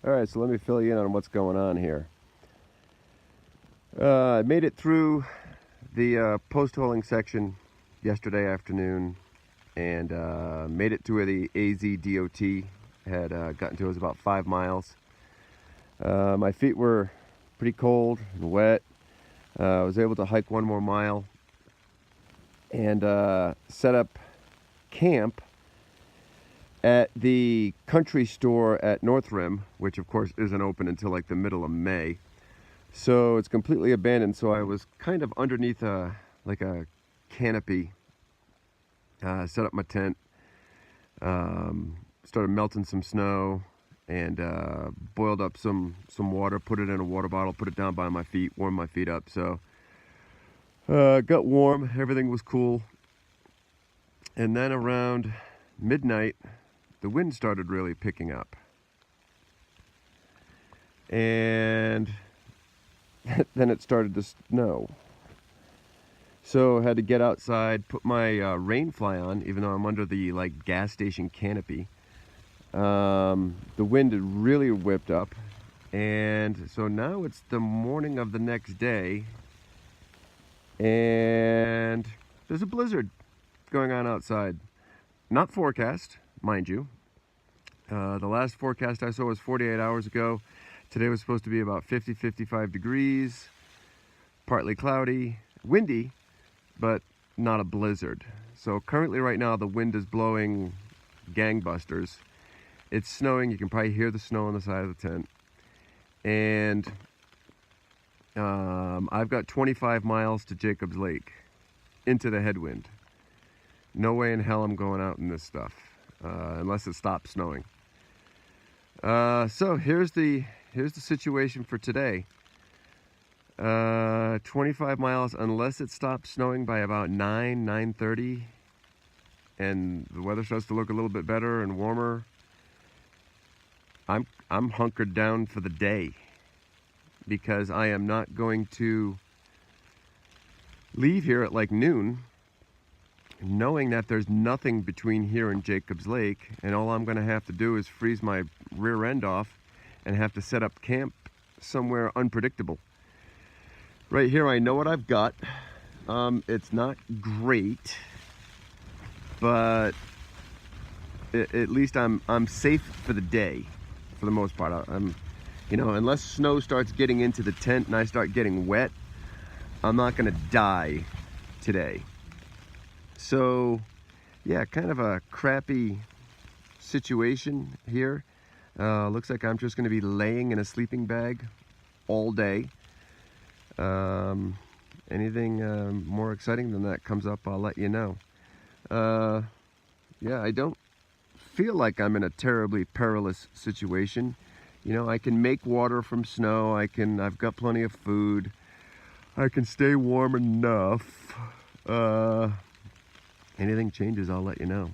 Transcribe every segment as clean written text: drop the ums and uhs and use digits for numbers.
Alright, so let me fill you in on what's going on here. I made it through the post-holing section yesterday afternoon and made it to where the AZ DOT had gotten to. It was about 5 miles. My feet were pretty cold and wet. I was able to hike 1 more mile and set up camp at the country store at North Rim, which of course isn't open until like the middle of May. So it's completely abandoned. So I was kind of underneath like a canopy, set up my tent, started melting some snow, and boiled up some water, put it in a water bottle, put it down by my feet, warmed my feet up. So got warm, everything was cool. And then around midnight, the wind started really picking up. And then it started to snow. So I had to get outside, put my rain fly on, even though I'm under the like gas station canopy. The wind had really whipped up. And so now it's the morning of the next day. And there's a blizzard going on outside. Not forecast, mind you. The last forecast I saw was 48 hours ago. Today was supposed to be about 50-55 degrees, partly cloudy, windy, but not a blizzard. So currently right now the wind is blowing gangbusters. It's snowing. You can probably hear the snow on the side of the tent. And I've got 25 miles to Jacobs Lake into the headwind. No way in hell I'm going out in this stuff unless it stops snowing. So here's the situation for today. 25 miles unless it stops snowing by about 9:30, and the weather starts to look a little bit better and warmer. I'm hunkered down for the day because I am not going to leave here at like noon knowing that there's nothing between here and Jacobs Lake, and all I'm going to have to do is freeze my rear end off and have to set up camp somewhere unpredictable. Right here I know what I've got. It's not great, but at least I'm safe for the day, for the most part. Unless snow starts getting into the tent and I start getting wet, I'm not gonna die today. So yeah, kind of a crappy situation here. Looks like I'm just gonna be laying in a sleeping bag all day. Anything more exciting than that comes up, I'll let you know. Yeah, I don't feel like I'm in a terribly perilous situation. You know, I can make water from snow. I've got plenty of food. I can stay warm enough. Anything changes, I'll let you know.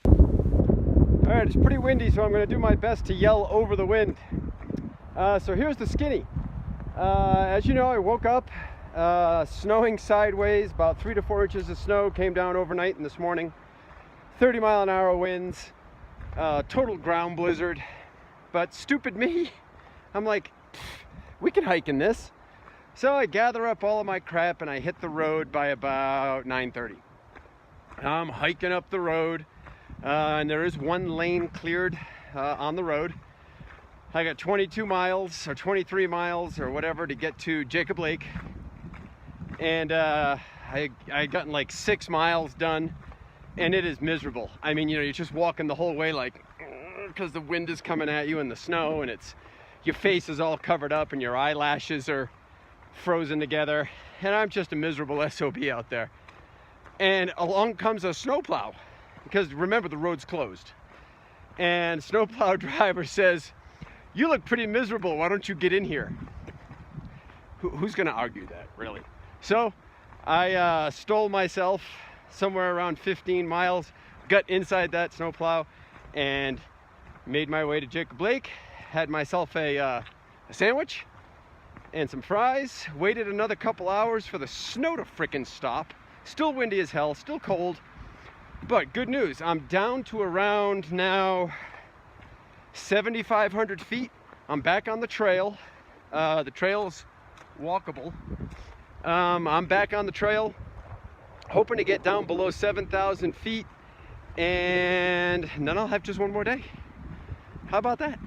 All right, it's pretty windy, so I'm going to do my best to yell over the wind. So here's the skinny. As you know, I woke up snowing sideways. About 3 to 4 inches of snow came down overnight and this morning. 30-mile-an-hour winds, total ground blizzard. But stupid me, I'm like, we can hike in this. So I gather up all of my crap and I hit the road by about 9:30. I'm hiking up the road, and there is 1 lane cleared on the road. I got 22 miles or 23 miles or whatever to get to Jacob Lake. And I gotten like 6 miles done, and it is miserable. I mean, you're just walking the whole way like, because the wind is coming at you and the snow, and your face is all covered up and your eyelashes are frozen together. And I'm just a miserable SOB out there. And along comes a snowplow, because remember, the road's closed. And snowplow driver says, "You look pretty miserable, why don't you get in here?" Who's gonna argue that, really? So I stole myself somewhere around 15 miles, got inside that snowplow, and made my way to Jacob Lake. Had myself a sandwich and some fries. Waited another couple hours for the snow to frickin' stop. Still windy as hell, still cold. But good news, I'm down to around now 7,500 feet I'm back on the trail. The trail's walkable. I'm back on the trail, hoping to get down below 7,000 feet, and then I'll have just one more day. How about that?